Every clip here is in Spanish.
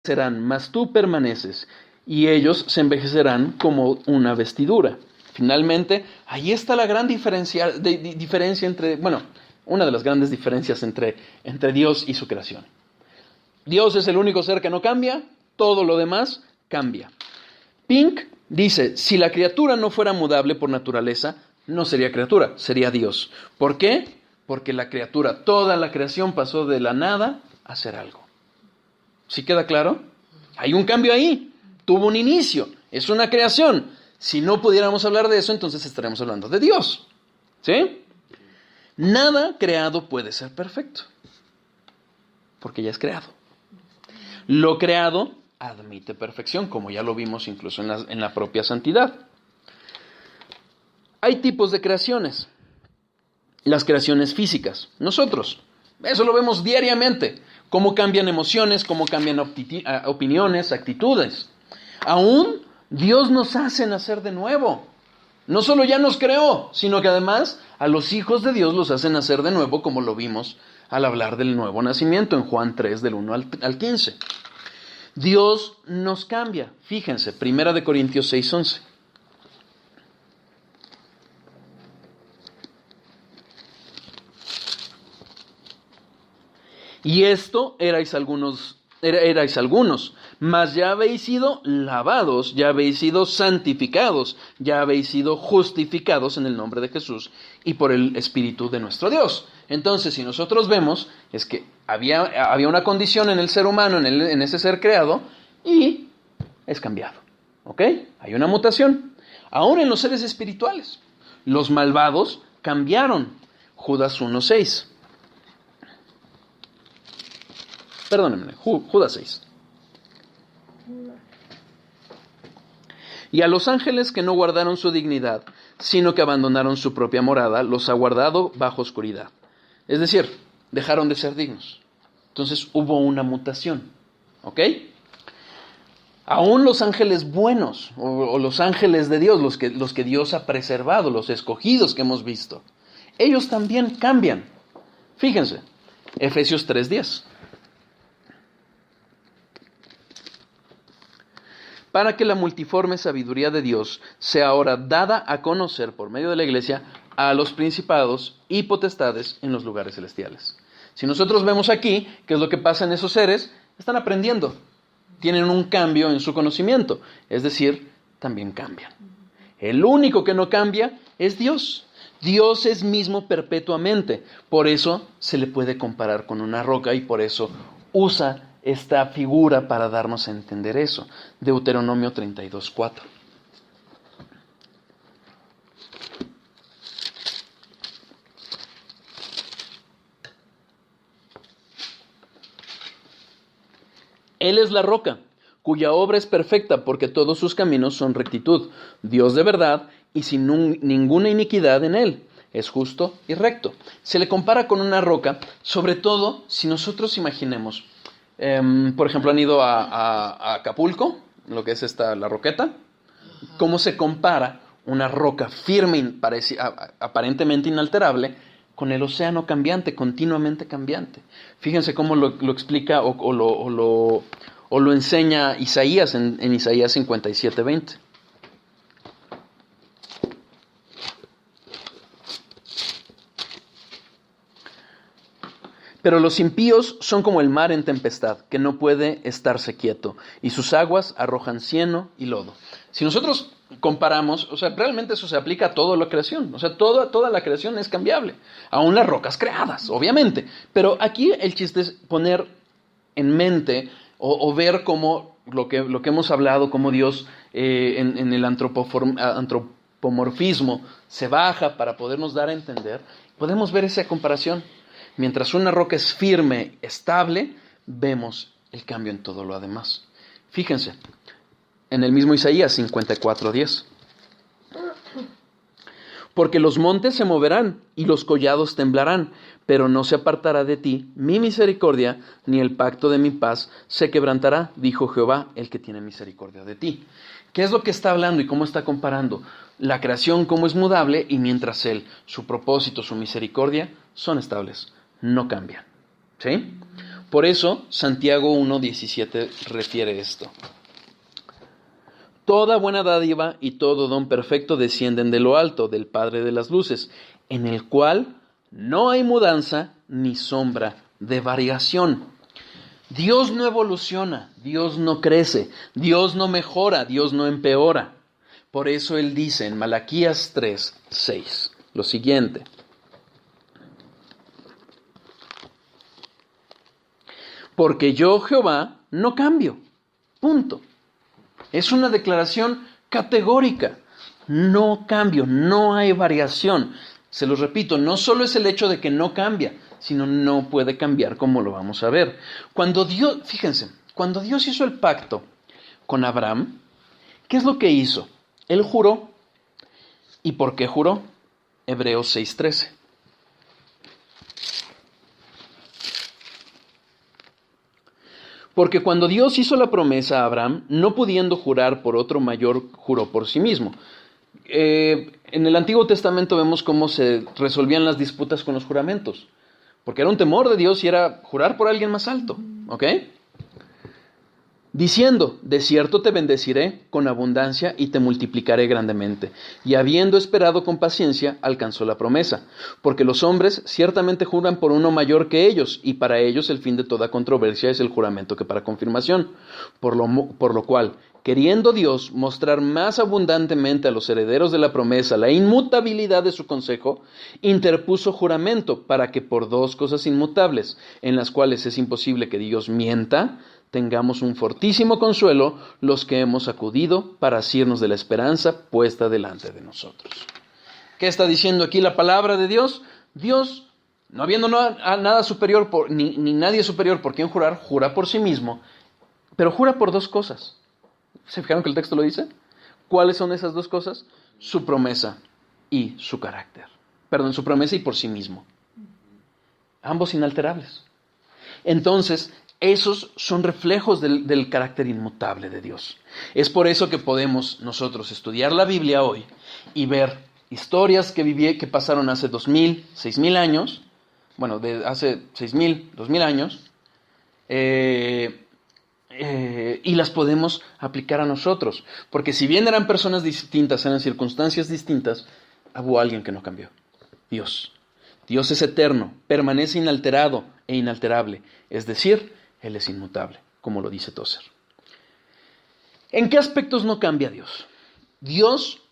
serán, mas tú permaneces, y ellos se envejecerán como una vestidura. Finalmente, ahí está la gran diferencia entre, una de las grandes diferencias entre Dios y su creación. Dios es el único ser que no cambia, todo lo demás cambia. Pink dice, si la criatura no fuera mudable por naturaleza, no sería criatura, sería Dios. ¿Por qué? Porque la criatura, toda la creación pasó de la nada a ser algo. ¿Sí queda claro? Hay un cambio ahí, tuvo un inicio, es una creación. Si no pudiéramos hablar de eso, entonces estaríamos hablando de Dios. ¿Sí? Nada creado puede ser perfecto, porque ya es creado. Lo creado admite perfección, como ya lo vimos incluso en la propia santidad. Hay tipos de creaciones. Las creaciones físicas. Nosotros, eso lo vemos diariamente. Cómo cambian emociones, cómo cambian opiniones, actitudes. Aún Dios nos hace nacer de nuevo. No solo ya nos creó, sino que además a los hijos de Dios los hace nacer de nuevo, como lo vimos al hablar del nuevo nacimiento en Juan 3, del 1 al 15. Dios nos cambia. Fíjense, 1 Corintios 6, 11. Y esto erais algunos, mas ya habéis sido lavados, ya habéis sido santificados, ya habéis sido justificados en el nombre de Jesús y por el Espíritu de nuestro Dios. Entonces, si nosotros vemos, es que había una condición en el ser humano, en ese ser creado, y es cambiado. ¿Ok? Hay una mutación. Ahora en los seres espirituales, los malvados cambiaron. Judas 1:6. Perdónenme, Judas 6. Y a los ángeles que no guardaron su dignidad, sino que abandonaron su propia morada, los ha guardado bajo oscuridad. Es decir, dejaron de ser dignos. Entonces hubo una mutación. ¿Ok? Aún los ángeles buenos, o los ángeles de Dios, los que Dios ha preservado, los escogidos que hemos visto, ellos también cambian. Fíjense, Efesios 3:10. Para que la multiforme sabiduría de Dios sea ahora dada a conocer por medio de la iglesia a los principados y potestades en los lugares celestiales. Si nosotros vemos aquí qué es lo que pasa en esos seres, están aprendiendo, tienen un cambio en su conocimiento, es decir, también cambian. El único que no cambia es Dios. Dios es mismo perpetuamente, por eso se le puede comparar con una roca y por eso usa esta figura para darnos a entender eso. Deuteronomio 32:4. Él es la roca, cuya obra es perfecta, porque todos sus caminos son rectitud, Dios de verdad y sin ninguna iniquidad en él. Es justo y recto. Se le compara con una roca, sobre todo si nosotros imaginemos, por ejemplo, han ido a Acapulco, lo que es la Roqueta, cómo se compara una roca firme, aparentemente inalterable, con el océano cambiante, continuamente cambiante. Fíjense cómo lo explica o lo enseña Isaías en Isaías 57:20. Pero los impíos son como el mar en tempestad, que no puede estarse quieto, y sus aguas arrojan cieno y lodo. Si nosotros comparamos, realmente eso se aplica a toda la creación. Toda la creación es cambiable, aún las rocas creadas, obviamente. Pero aquí el chiste es poner en mente o ver cómo lo que hemos hablado, cómo Dios en el antropomorfismo se baja para podernos dar a entender. Podemos ver esa comparación. Mientras una roca es firme, estable, vemos el cambio en todo lo demás. Fíjense, en el mismo Isaías 54:10. Porque los montes se moverán y los collados temblarán, pero no se apartará de ti mi misericordia, ni el pacto de mi paz se quebrantará, dijo Jehová, el que tiene misericordia de ti. ¿Qué es lo que está hablando y cómo está comparando? La creación como es mudable y mientras Él, su propósito, su misericordia, son estables, no cambian. ¿Sí? Por eso, Santiago 1:17 refiere esto. Toda buena dádiva y todo don perfecto descienden de lo alto, del Padre de las luces, en el cual no hay mudanza ni sombra de variación. Dios no evoluciona, Dios no crece, Dios no mejora, Dios no empeora. Por eso Él dice en Malaquías 3:6 lo siguiente. Porque yo, Jehová, no cambio. Punto. Es una declaración categórica. No cambio, no hay variación. Se los repito, no solo es el hecho de que no cambia, sino no puede cambiar, como lo vamos a ver. Fíjense, cuando Dios hizo el pacto con Abraham, ¿qué es lo que hizo? Él juró. ¿Y por qué juró? Hebreos 6:13. Porque cuando Dios hizo la promesa a Abraham, no pudiendo jurar por otro mayor, juró por sí mismo. En el Antiguo Testamento vemos cómo se resolvían las disputas con los juramentos. Porque era un temor de Dios y era jurar por alguien más alto. ¿Ok? Diciendo, de cierto te bendeciré con abundancia y te multiplicaré grandemente. Y habiendo esperado con paciencia, alcanzó la promesa. Porque los hombres ciertamente juran por uno mayor que ellos, y para ellos el fin de toda controversia es el juramento que para confirmación. Por lo cual, queriendo Dios mostrar más abundantemente a los herederos de la promesa la inmutabilidad de su consejo, interpuso juramento para que por dos cosas inmutables, en las cuales es imposible que Dios mienta, tengamos un fortísimo consuelo los que hemos acudido para asirnos de la esperanza puesta delante de nosotros. ¿Qué está diciendo aquí la palabra de Dios? Dios, no habiendo nada superior ni nadie superior por quien jurar, jura por sí mismo, pero jura por dos cosas. ¿Se fijaron que el texto lo dice? ¿Cuáles son esas dos cosas? Su promesa y su carácter. Perdón, su promesa y por sí mismo. Ambos inalterables. Entonces, esos son reflejos del carácter inmutable de Dios. Es por eso que podemos nosotros estudiar la Biblia hoy y ver historias que pasaron hace 2000, 6000 años, bueno, de hace 6000, 2000 años, y las podemos aplicar a nosotros. Porque si bien eran personas distintas, eran circunstancias distintas, hubo alguien que no cambió. Dios. Dios es eterno, permanece inalterado e inalterable, es decir, Él es inmutable, como lo dice Tozer. ¿En qué aspectos no cambia Dios? Dios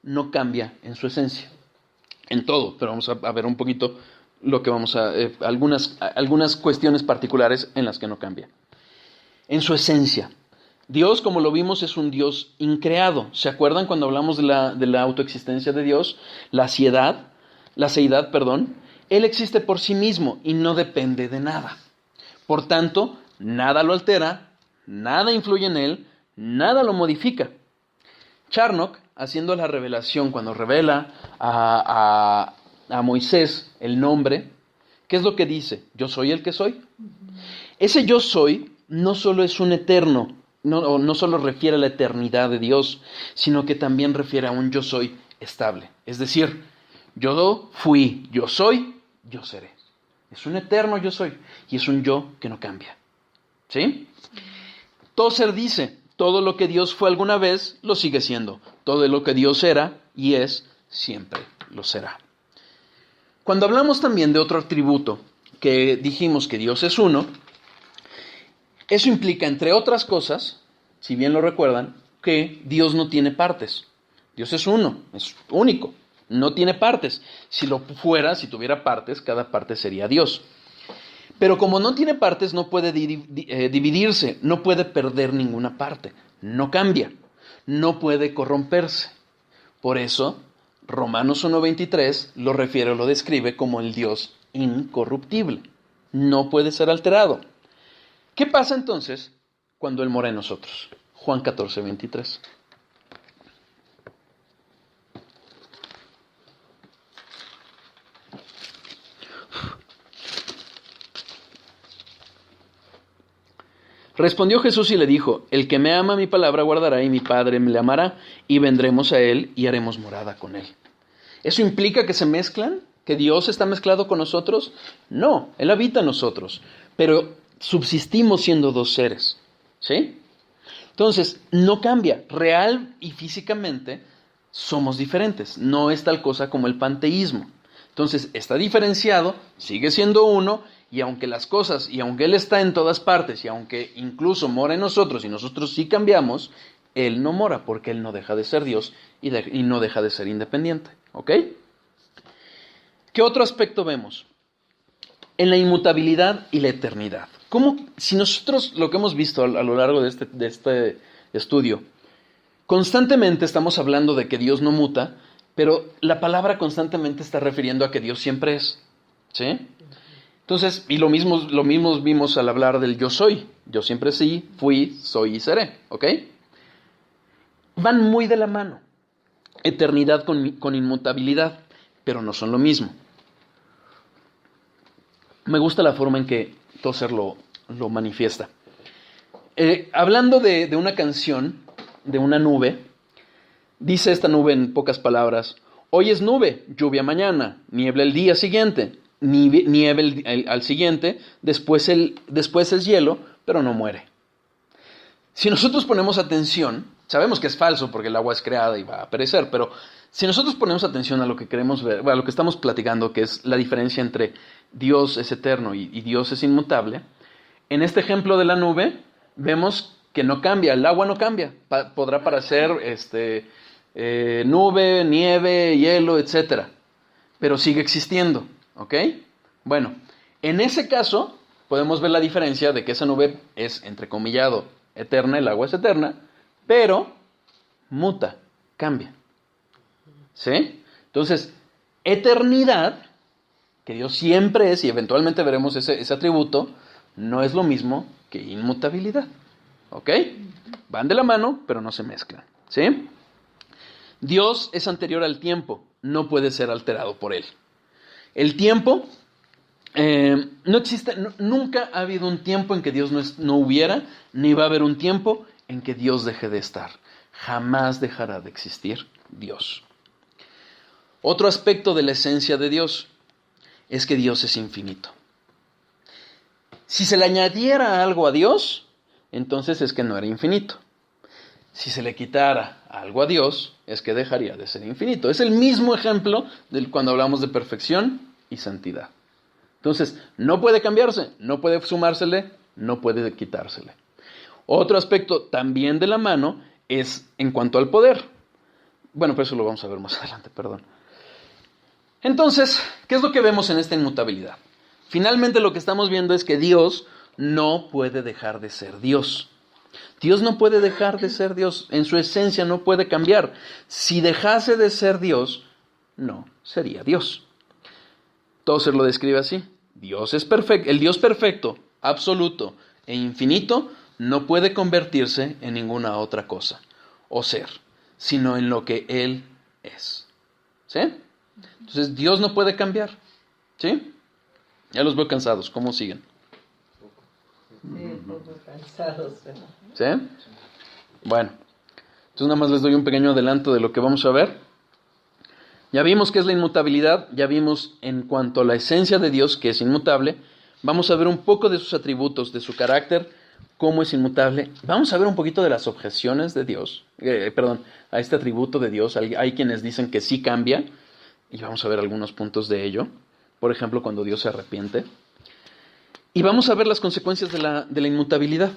no cambia en su esencia, en todo, pero vamos a ver un poquito lo que algunas cuestiones particulares en las que no cambia. En su esencia, Dios, como lo vimos, es un Dios increado. ¿Se acuerdan cuando hablamos de la autoexistencia de Dios? La seidad, Él existe por sí mismo y no depende de nada. Por tanto, nada lo altera, nada influye en él, nada lo modifica. Charnock, haciendo la revelación, cuando revela a Moisés el nombre, ¿qué es lo que dice? Yo soy el que soy. Ese yo soy no solo es un eterno, no solo refiere a la eternidad de Dios, sino que también refiere a un yo soy estable. Es decir, yo fui, yo soy, yo seré. Es un eterno yo soy y es un yo que no cambia. ¿Sí? Tozer dice, todo lo que Dios fue alguna vez, lo sigue siendo. Todo lo que Dios era y es, siempre lo será. Cuando hablamos también de otro atributo, que dijimos que Dios es uno, eso implica, entre otras cosas, si bien lo recuerdan, que Dios no tiene partes. Dios es uno, es único. No tiene partes. Si tuviera partes, cada parte sería Dios. Pero como no tiene partes, no puede dividirse, no puede perder ninguna parte, no cambia, no puede corromperse. Por eso, Romanos 1:23 lo refiere o lo describe como el Dios incorruptible. No puede ser alterado. ¿Qué pasa entonces cuando Él mora en nosotros? Juan 14:23. Respondió Jesús y le dijo, el que me ama mi palabra guardará y mi Padre me le amará y vendremos a él y haremos morada con él. ¿Eso implica que se mezclan? ¿Que Dios está mezclado con nosotros? No, Él habita en nosotros. Pero subsistimos siendo dos seres, ¿sí? Entonces, no cambia. Real y físicamente somos diferentes. No es tal cosa como el panteísmo. Entonces, está diferenciado, sigue siendo uno, y aunque las cosas, y aunque Él está en todas partes, y aunque incluso mora en nosotros, y nosotros sí cambiamos, Él no mora, porque Él no deja de ser Dios, y no deja de ser independiente. ¿Ok? ¿Qué otro aspecto vemos? En la inmutabilidad y la eternidad. ¿Cómo, si nosotros lo que hemos visto a lo largo de este estudio, constantemente estamos hablando de que Dios no muta, pero la palabra constantemente está refiriendo a que Dios siempre es, ¿sí? Entonces, y lo mismo vimos al hablar del yo soy. Yo siempre sí, fui, soy y seré, ¿ok? Van muy de la mano. Eternidad con inmutabilidad, pero no son lo mismo. Me gusta la forma en que Tozer lo manifiesta. Hablando de una canción, de una nube, dice esta nube en pocas palabras: hoy es nube, lluvia mañana, niebla el día siguiente, nieve al siguiente, después es hielo, pero no muere. Si nosotros ponemos atención, sabemos que es falso porque el agua es creada y va a perecer, pero si nosotros ponemos atención a lo que queremos ver, a lo que estamos platicando, que es la diferencia entre Dios es eterno y Dios es inmutable, en este ejemplo de la nube vemos que no cambia, el agua no cambia, podrá parecer nube, nieve, hielo, etc., pero sigue existiendo, ¿ok? Bueno, en ese caso podemos ver la diferencia de que esa nube es, entrecomillado, eterna, el agua es eterna, pero muta, cambia, ¿sí? Entonces, eternidad, que Dios siempre es, y eventualmente veremos ese atributo, no es lo mismo que inmutabilidad, ¿ok? Van de la mano, pero no se mezclan, ¿sí? Dios es anterior al tiempo, no puede ser alterado por él. El tiempo, no existe, nunca ha habido un tiempo en que Dios no hubiera, ni va a haber un tiempo en que Dios deje de estar. Jamás dejará de existir Dios. Otro aspecto de la esencia de Dios es que Dios es infinito. Si se le añadiera algo a Dios, entonces es que no era infinito. Si se le quitara algo a Dios, es que dejaría de ser infinito. Es el mismo ejemplo de cuando hablamos de perfección y santidad. Entonces, no puede cambiarse, no puede sumársele, no puede quitársele. Otro aspecto también de la mano es en cuanto al poder. Bueno, pero eso lo vamos a ver más adelante, perdón. Entonces, ¿qué es lo que vemos en esta inmutabilidad? Finalmente lo que estamos viendo es que Dios no puede dejar de ser Dios. Dios no puede dejar de ser Dios, en su esencia no puede cambiar. Si dejase de ser Dios, no sería Dios. Tozer lo describe así: Dios es perfecto, el Dios perfecto, absoluto e infinito no puede convertirse en ninguna otra cosa o ser, sino en lo que Él es. ¿Sí? Entonces Dios no puede cambiar. ¿Sí? Ya los veo cansados, ¿cómo siguen? Sí, un poco cansados. ¿Sí? Bueno, entonces nada más les doy un pequeño adelanto de lo que vamos a ver. Ya vimos qué es la inmutabilidad, ya vimos en cuanto a la esencia de Dios, que es inmutable. Vamos a ver un poco de sus atributos, de su carácter, cómo es inmutable. Vamos a ver un poquito de las objeciones de Dios, a este atributo de Dios. Hay quienes dicen que sí cambia, y vamos a ver algunos puntos de ello. Por ejemplo, cuando Dios se arrepiente. Y vamos a ver las consecuencias de la inmutabilidad.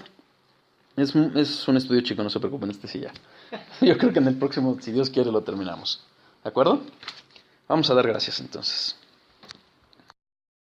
Es un estudio chico, no se preocupen, sí ya. Yo creo que en el próximo, si Dios quiere, lo terminamos. ¿De acuerdo? Vamos a dar gracias entonces.